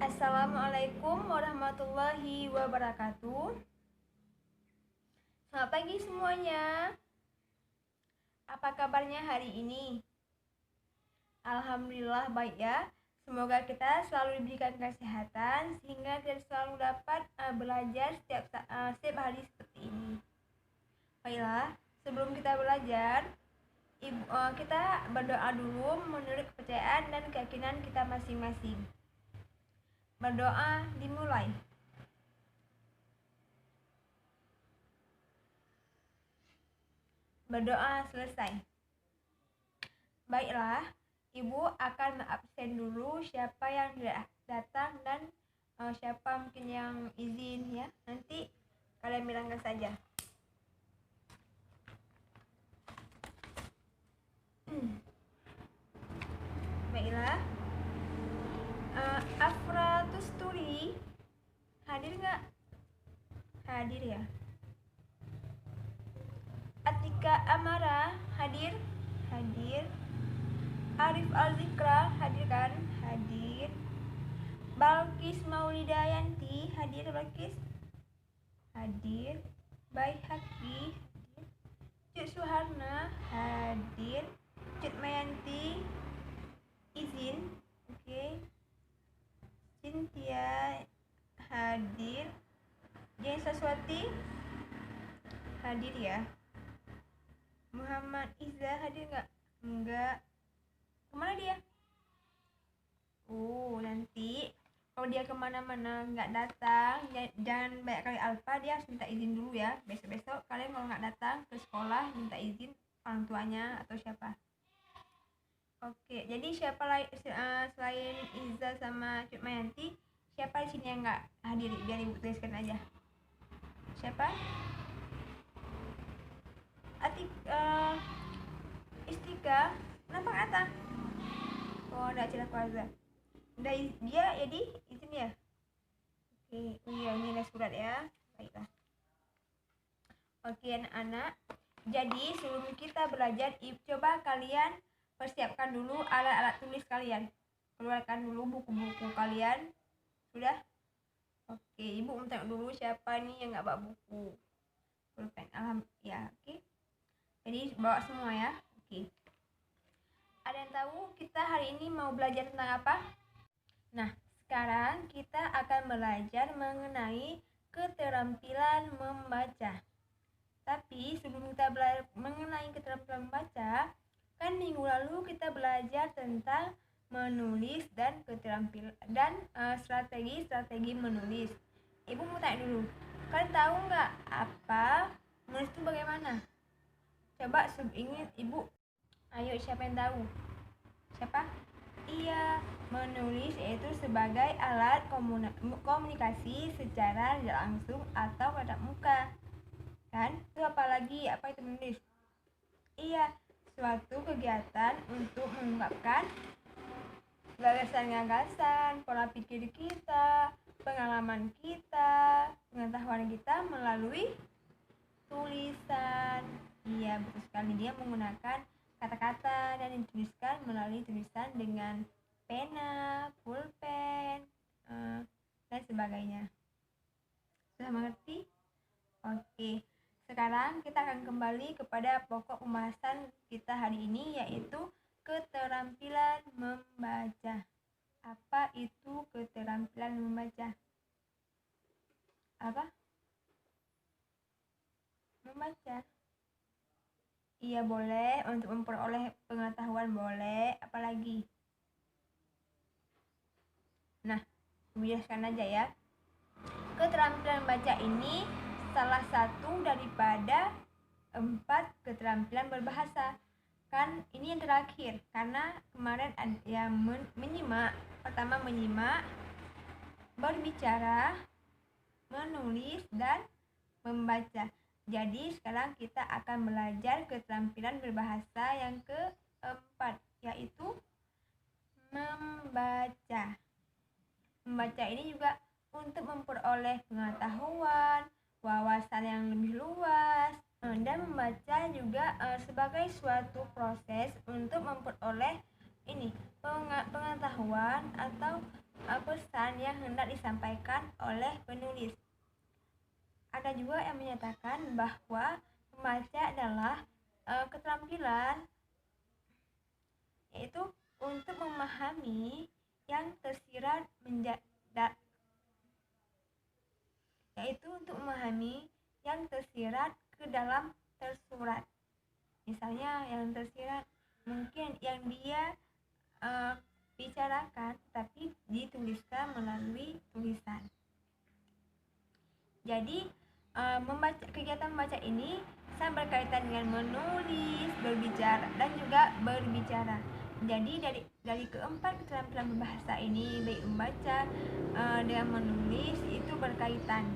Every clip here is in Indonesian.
Assalamualaikum warahmatullahi wabarakatuh. Selamat pagi semuanya. Apa kabarnya hari ini? Alhamdulillah baik ya. Semoga kita selalu diberikan kesehatan sehingga kita selalu dapat belajar setiap hari seperti ini. Baiklah, sebelum kita belajar, kita berdoa dulu menurut kepercayaan dan keyakinan kita masing-masing. Berdoa dimulai. Berdoa selesai. Baiklah, Ibu akan mengabsen dulu siapa yang tidak datang dan siapa mungkin yang izin ya. Nanti kalian bilangkan saja. Baiklah, Afra Tusturi hadir nggak? Hadir ya. Atika Amara hadir? Hadir. Arif Alzikra hadir kan? Hadir. Balkis Maulidayanti hadir Balkis? Hadir. Baihaqi hadir. Cut Suharna hadir. Cut Mayanti izin. Oke. Cynthia hadir. Jen Saswati hadir ya. Muhammad Iza hadir nggak? Enggak. Kemana dia? Nanti kalau dia kemana-mana nggak datang, jangan banyak kali alfa, dia harus minta izin dulu ya. Besok-besok kalian kalau nggak datang ke sekolah minta izin orang tuanya atau siapa. Oke, jadi siapa selain Iza sama Cut Mayanti, siapa di sini yang nggak hadir? Biar Ibu tuliskan aja. Siapa? Istika, kenapa nggak datang? Ada acara keluarga. Udah dia jadi izin ya. Oke, iya ini ada surat ya. Baiklah. Oke anak-anak. Jadi sebelum kita belajar, coba kalian persiapkan dulu alat-alat tulis kalian. Keluarkan dulu buku-buku kalian. Sudah? Oke, Ibu mau tengok dulu siapa nih yang nggak bawa buku. Pulpen. Ya, oke. Jadi bawa semua ya. Oke. Ada yang tahu kita hari ini mau belajar tentang apa? Nah, sekarang kita akan belajar mengenai keterampilan membaca. Tapi sebelum kita belajar mengenai keterampilan membaca, kan minggu lalu kita belajar tentang menulis dan keterampilan dan strategi menulis. Ibu mau tanya dulu, kalian tahu nggak apa menulis itu bagaimana? Coba ingat Ibu. Ayo, siapa yang tahu? Siapa? Iya, menulis yaitu sebagai alat komunikasi secara langsung atau tatap muka. Kan? Itu apalagi? Apa itu menulis? Iya, suatu kegiatan untuk mengungkapkan gagasan-gagasan, pola pikir kita, pengalaman kita, pengetahuan kita melalui tulisan. Iya, betul sekali. Dia menggunakan kata-kata dan dituliskan melalui tulisan dengan pena, pulpen, dan sebagainya. Sudah mengerti? Oke. Sekarang kita akan kembali kepada pokok pembahasan kita hari ini, yaitu keterampilan membaca. Apa itu keterampilan membaca? Apa? Membaca. Iya boleh, untuk memperoleh pengetahuan boleh, apalagi? Nah, biarkan aja ya. Keterampilan baca ini salah satu daripada 4 keterampilan berbahasa. Kan ini yang terakhir, karena kemarin ada yang menyimak. Pertama menyimak, berbicara, menulis, dan membaca. Jadi sekarang kita akan belajar keterampilan berbahasa yang keempat, yaitu membaca. Membaca ini juga untuk memperoleh pengetahuan, wawasan yang lebih luas, dan membaca juga sebagai suatu proses untuk memperoleh pengetahuan atau pesan yang hendak disampaikan oleh penulis. Ada juga yang menyatakan bahwa membaca adalah keterampilan yaitu untuk memahami yang tersirat ke dalam tersurat. Misalnya yang tersirat mungkin yang dia bicarakan tapi dituliskan melalui tulisan. Jadi kegiatan membaca ini sangat berkaitan dengan menulis, berbicara dan juga berbicara. Jadi dari keempat keterampilan berbahasa ini, baik membaca dan menulis, itu berkaitan.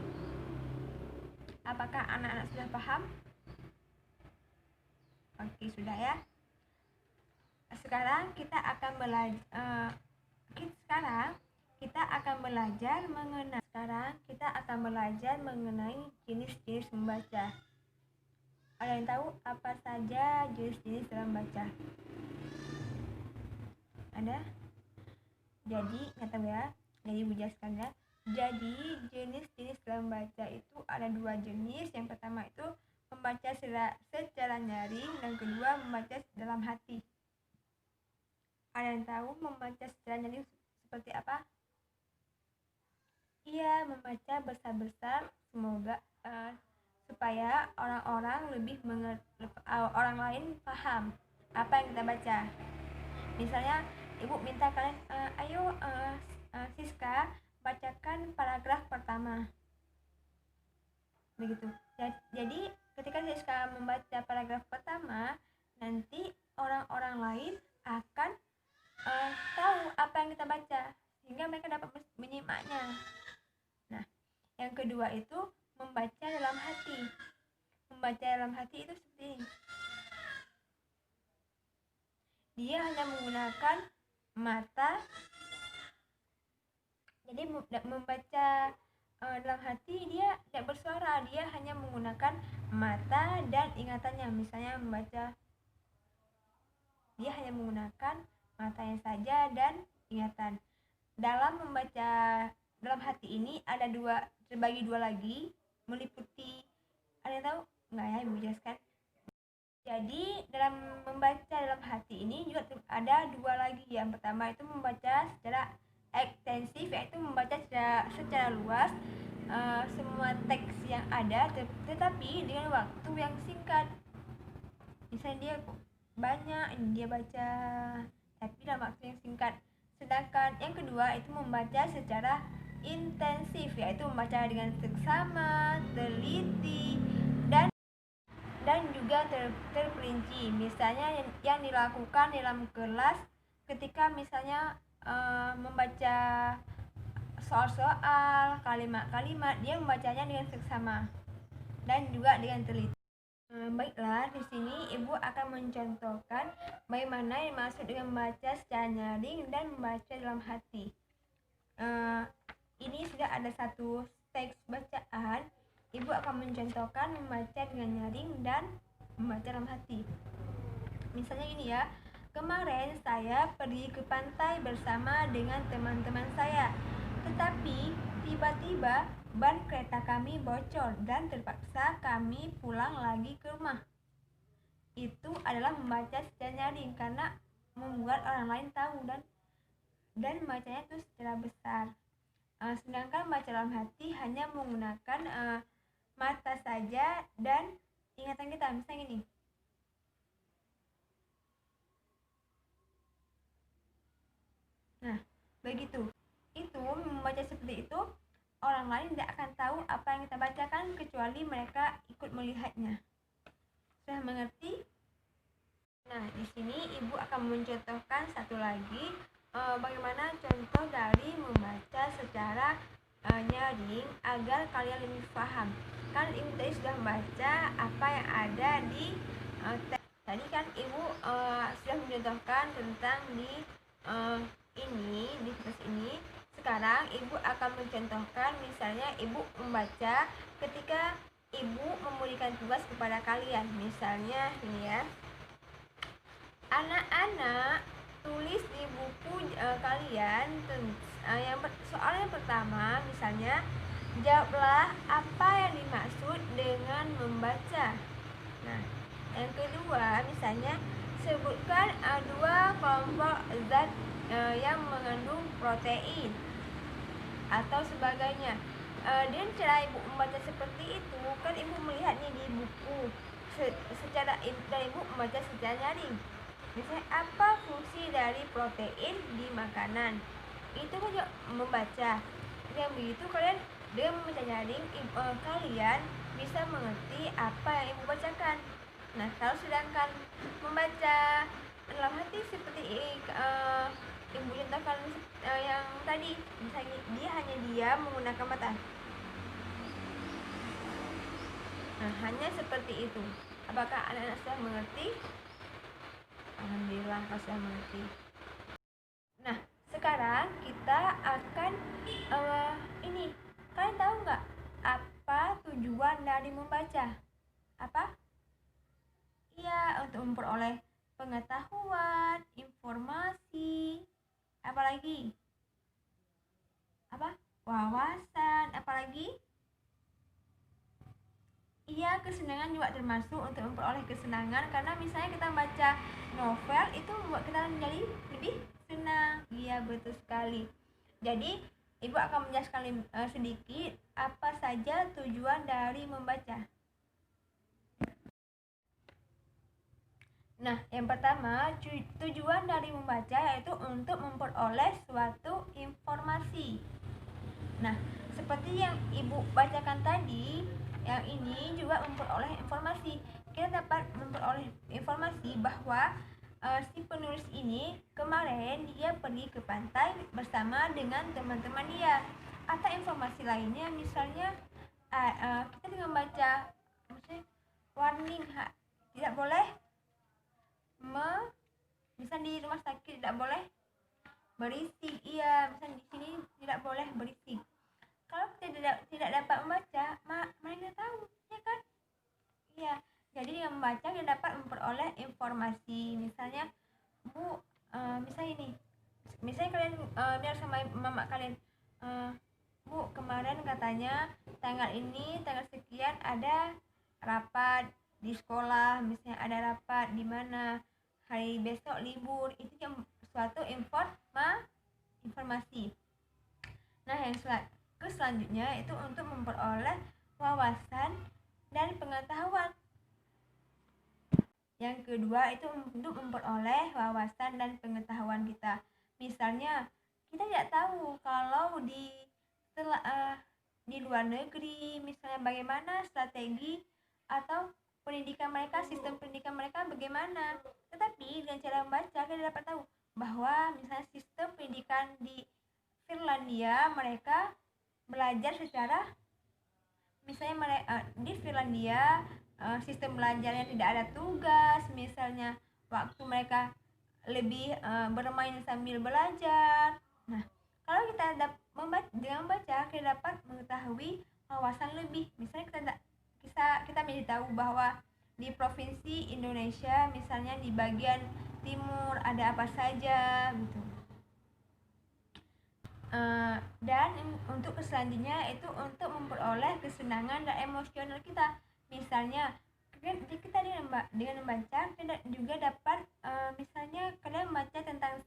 Apakah anak-anak sudah paham? Oke, sudah ya. Sekarang kita akan belajar mengenai jenis-jenis membaca. Ada yang tahu apa saja jenis-jenis dalam membaca? Ada? Jadi, nyata ya. Jadi jelaskan ya. Jadi jenis-jenis dalam membaca itu ada 2 jenis. Yang pertama itu membaca secara nyaring, dan kedua membaca dalam hati. Ada yang tahu membaca secara nyaring seperti apa? Iya, membaca besar-besar supaya orang lain paham apa yang kita baca. Misalnya ibu minta kalian, ayo Siska bacakan paragraf pertama. Begitu. Jadi ketika Siska membaca paragraf pertama, nanti orang-orang lain akan tahu apa yang kita baca, sehingga mereka dapat menyimaknya. Nah, yang kedua itu membaca dalam hati. Membaca dalam hati itu seperti ini. Dia hanya menggunakan mata. Jadi membaca dalam hati dia tidak bersuara, dia hanya menggunakan mata dan ingatannya. Misalnya membaca, dia hanya menggunakan matanya saja dan ingatan. Dalam membaca dalam hati ini terbagi dua lagi, meliputi, ada yang tahu nggak ya, ibu jelaskan. Jadi dalam membaca dalam hati ini juga ada 2 lagi. Yang pertama itu membaca secara ekstensif, yaitu membaca secara luas semua teks yang ada, tetapi dengan waktu yang singkat. Misalnya dia banyak dia baca, tapi dalam waktu yang singkat. Sedangkan yang kedua itu membaca secara intensif, yaitu membaca dengan seksama, teliti, dan juga terperinci. Misalnya yang dilakukan dalam kelas ketika misalnya membaca soal-soal, kalimat-kalimat, dia membacanya dengan seksama dan juga dengan teliti. Baiklah, di sini ibu akan mencontohkan bagaimana yang dimaksud dengan membaca secara nyaring dan membaca dalam hati. Ini sudah ada satu teks bacaan. Ibu akan mencontohkan membaca dengan nyaring dan membaca dalam hati. Misalnya ini ya. Kemarin saya pergi ke pantai bersama dengan teman-teman saya. Tetapi tiba-tiba ban kereta kami bocor dan terpaksa kami pulang lagi ke rumah. Itu adalah membaca secara nyaring karena membuat orang lain tahu dan membacanya itu secara besar. Sedangkan baca dalam hati hanya menggunakan mata saja dan ingatan kita. Misalnya ini. Nah, begitu. Itu membaca seperti itu, orang lain tidak akan tahu apa yang kita bacakan kecuali mereka ikut melihatnya. Sudah mengerti? Nah, di sini ibu akan mencontohkan satu lagi bagaimana contoh dari membaca secara nyaring agar kalian lebih paham. Kan ibu tadi sudah membaca apa yang ada di teks. Tadi kan ibu sudah mencontohkan tentang di teks ini. Sekarang ibu akan mencontohkan, misalnya ibu membaca ketika ibu memberikan tugas kepada kalian. Misalnya ini ya. Anak-anak, tulis di buku kalian. Soal yang pertama misalnya, jawablah apa yang dimaksud dengan membaca. Nah, yang kedua misalnya, sebutkan dua kelompok zat yang mengandung protein atau sebagainya. Dan cara ibu membaca seperti itu kan ibu melihatnya di buku dan ibu membaca secara nyaring. Misalnya, apa fungsi dari protein di makanan? Itu kan juga membaca. Yang begitu kalian dengan membaca nyaring, kalian bisa mengerti apa yang ibu bacakan. Nah, kalau sedangkan membaca dalam hati seperti ibu contohkan yang tadi, misalnya dia hanya diam menggunakan mata. Nah, hanya seperti itu. Apakah anak-anak sudah mengerti? Alhamdulillah kalau sudah mengerti. Nah, sekarang kita akan ini. Kalian tahu nggak apa tujuan dari membaca? Apa? Iya, untuk memperoleh pengetahuan, informasi, apalagi? Apa? Wawasan, apalagi? Iya, kesenangan juga termasuk untuk memperoleh kesenangan, karena misalnya kita baca novel itu membuat kita menjadi lebih senang. Iya, betul sekali. Jadi ibu akan menjelaskan sedikit apa saja tujuan dari membaca. Nah, yang pertama, tujuan dari membaca yaitu untuk memperoleh suatu informasi. Nah, seperti yang ibu bacakan tadi, yang ini juga memperoleh informasi. Kita dapat memperoleh informasi bahwa si penulis ini kemarin dia pergi ke pantai bersama dengan teman-teman dia. Atau informasi lainnya, misalnya kita dengan baca misalnya warning tidak boleh misalnya di rumah sakit tidak boleh berisik. Iya, misalnya di sini tidak boleh berisik. Kalau kita tidak dapat membaca, mana tahu, ya kan? Iya, jadi dengan membaca kita dapat memperoleh informasi. Misalnya, Bu, misalnya ini, misalnya kalian bilang sama mama kalian, Bu, kemarin katanya tanggal ini, tanggal sekian ada rapat di sekolah, misalnya ada rapat di mana, hari besok libur. Itu yang suatu informasi. Nah, yang selanjutnya itu untuk memperoleh wawasan dan pengetahuan. Yang kedua itu untuk memperoleh wawasan dan pengetahuan kita. Misalnya, kita tidak tahu kalau di luar negeri misalnya bagaimana strategi atau pendidikan mereka, sistem pendidikan mereka bagaimana. Tetapi dengan cara membaca kita dapat tahu bahwa misalnya sistem pendidikan di Finlandia mereka belajar secara, misalnya di Finlandia sistem belajarnya tidak ada tugas, misalnya waktu mereka lebih bermain sambil belajar. Nah, kalau kita dengan membaca kita dapat mengetahui wawasan lebih. Misalnya kita menjadi tahu bahwa di provinsi Indonesia misalnya di bagian timur ada apa saja gitu. Dan untuk selanjutnya itu untuk memperoleh kesenangan dan emosional kita. Misalnya kita dengan membaca kita juga dapat misalnya kalian membaca tentang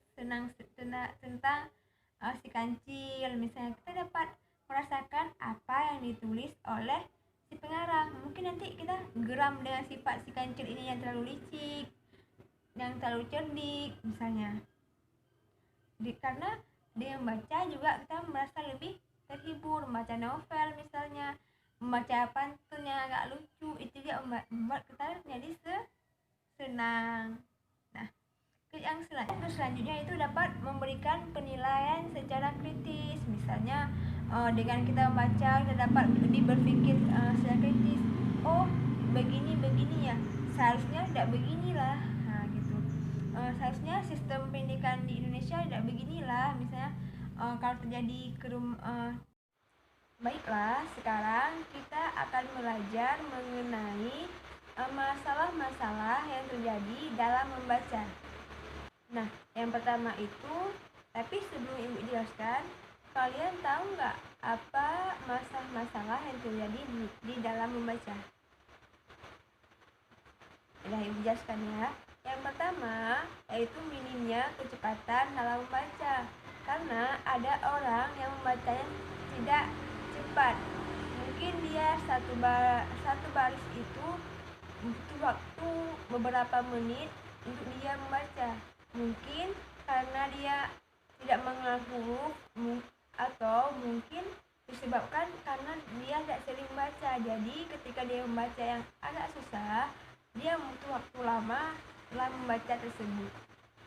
si kancil, misalnya kita dapat merasakan apa yang ditulis oleh si pengarang. Mungkin nanti kita geram dengan sifat si kancil ini yang terlalu licik, yang terlalu cerdik misalnya. Karena dengan membaca juga kita merasa lebih terhibur. Membaca novel misalnya, membaca pantun yang agak lucu, itu juga membuat kita menjadi senang. Nah, yang selanjutnya itu dapat memberikan penilaian secara kritis. Misalnya dengan kita membaca kita dapat lebih berpikir secara kritis. Oh, begini ya, seharusnya tidak beginilah. Nah, gitu. Seharusnya sistem pendidikan di Indonesia tidak beginilah, misalnya kalau terjadi baiklah, sekarang kita akan belajar mengenai masalah-masalah yang terjadi dalam membaca. Nah, Yang pertama itu, tapi sebelum ibu jelaskan, kalian tahu nggak apa masalah-masalah yang terjadi di dalam membaca? Nah, ibu jelaskan ya. Yang pertama yaitu minimnya kecepatan dalam membaca, karena ada orang yang membacanya tidak cepat. Mungkin dia satu baris itu butuh waktu beberapa menit untuk dia membaca. Mungkin karena dia tidak mengenal huruf, atau mungkin disebabkan karena dia tidak sering membaca. Jadi ketika dia membaca yang agak susah, dia butuh waktu lama dalam membaca tersebut.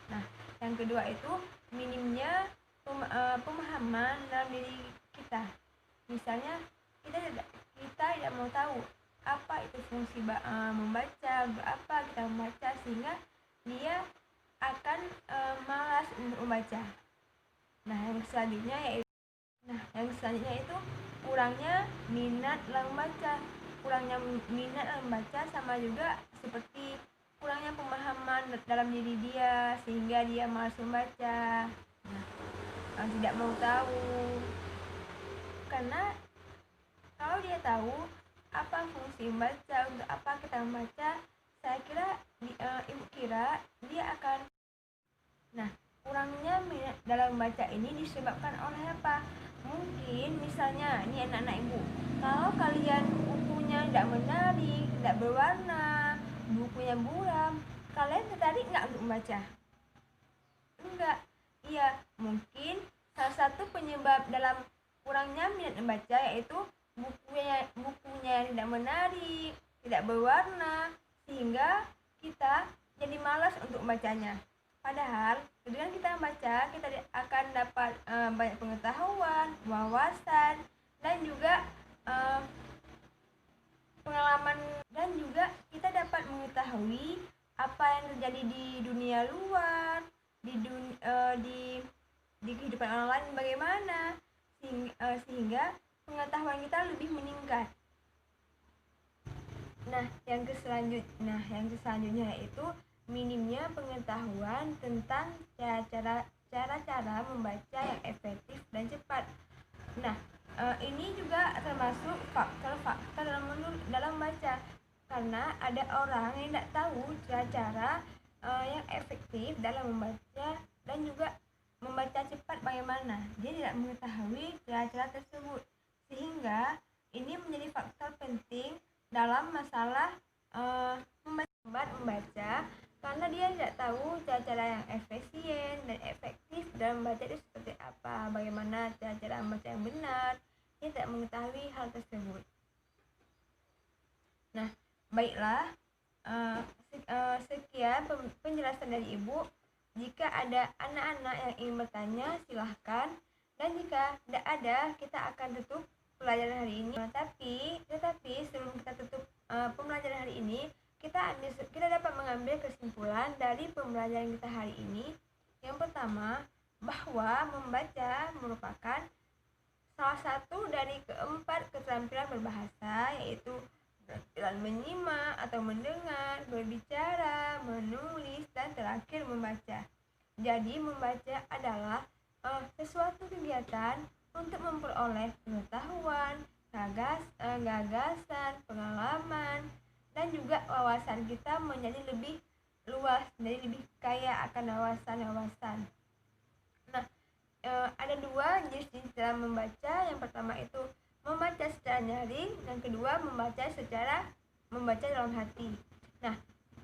Nah, yang kedua itu minimnya pemahaman dalam diri kita. Misalnya kita tidak mau tahu apa itu fungsi membaca, berapa kita membaca, sehingga dia akan malas untuk membaca. Nah, yang selanjutnya itu kurangnya minat dalam membaca. Kurangnya minat dalam membaca sama juga seperti kurangnya pemahaman dalam diri dia, sehingga dia malas membaca. Nah, tidak mau tahu. Karena kalau dia tahu apa fungsi membaca, untuk apa kita membaca, saya kira ibu kira dia akan. Nah, kurangnya minat dalam membaca ini disebabkan oleh apa? Mungkin misalnya ini anak-anak ibu, kalau kalian bukunya tidak menarik, tidak berwarna, bukunya buram, kalian tertarik nggak untuk membaca? Enggak. Iya, mungkin salah satu penyebab dalam kurangnya minat membaca yaitu bukunya yang tidak menarik, tidak berwarna, sehingga kita jadi malas untuk membacanya. Padahal dengan kita membaca, kita akan dapat banyak pengetahuan, wawasan, dan juga pengalaman, dan juga kita dapat mengetahui apa yang terjadi di dunia luar, di kehidupan orang lain bagaimana, sehingga pengetahuan kita lebih meningkat. Nah, yang selanjutnya yaitu minimnya pengetahuan tentang cara-cara membaca yang efektif dan cepat. Nah, ini juga termasuk faktor dalam membaca, karena ada orang yang tidak tahu cara-cara yang efektif dalam membaca dan juga membaca cepat bagaimana. Dia tidak mengetahui cara-cara tersebut, sehingga ini menjadi faktor penting dalam masalah membaca, karena dia tidak tahu cara-cara yang efisien dan efektif dalam membaca itu seperti apa, bagaimana cara-cara membaca yang benar. Dia tidak mengetahui hal tersebut. Nah, baiklah, sekian penjelasan dari ibu. Jika ada anak-anak yang ingin bertanya, silahkan. Dan jika tidak ada, kita akan tutup pelajaran hari ini. Tetapi sebelum kita tutup pembelajaran hari ini, kita dapat mengambil kesimpulan dari pembelajaran kita hari ini. Yang pertama, bahwa membaca merupakan salah satu dari keempat keterampilan berbahasa, yaitu keterampilan menyimak atau mendengar, berbicara, menulis, dan terakhir membaca. Jadi membaca adalah sesuatu kegiatan untuk memperoleh pengetahuan, gagasan, pengalaman, dan juga wawasan kita menjadi lebih luas, menjadi lebih kaya akan wawasan. Nah, ada dua jenis cara membaca. Yang pertama itu membaca secara nyaring, dan kedua membaca dalam hati. Nah,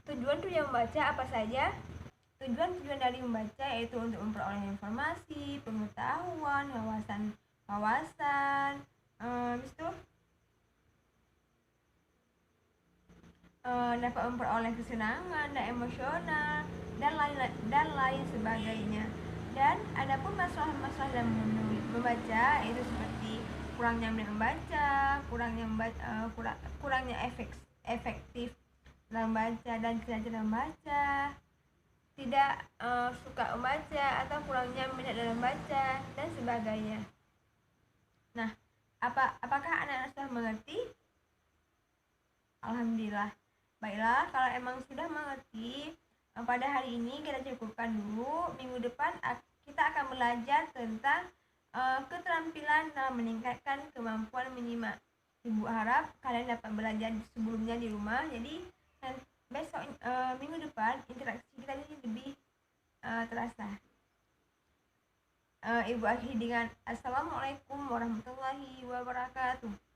tujuan membaca apa saja? Tujuan dari membaca yaitu untuk memperoleh informasi, pengetahuan, wawasan, dapat memperoleh kesenangan dan emosional, dan lain sebagainya. Dan adapun masalah-masalah dalam membaca itu seperti kurangnya minat membaca, kurangnya efektif dalam membaca, dan cara membaca, tidak suka membaca, atau kurangnya minat dalam membaca, dan sebagainya. Nah, apakah anak-anak sudah mengerti? Alhamdulillah. Baiklah, kalau emang sudah mengerti, pada hari ini kita cukupkan dulu. Minggu depan kita akan belajar tentang keterampilan dalam meningkatkan kemampuan menyimak. Ibu harap kalian dapat belajar sebelumnya di rumah. Jadi besok minggu depan interaksi kita ini lebih terasa. Ibu akhiri dengan Assalamualaikum warahmatullahi wabarakatuh.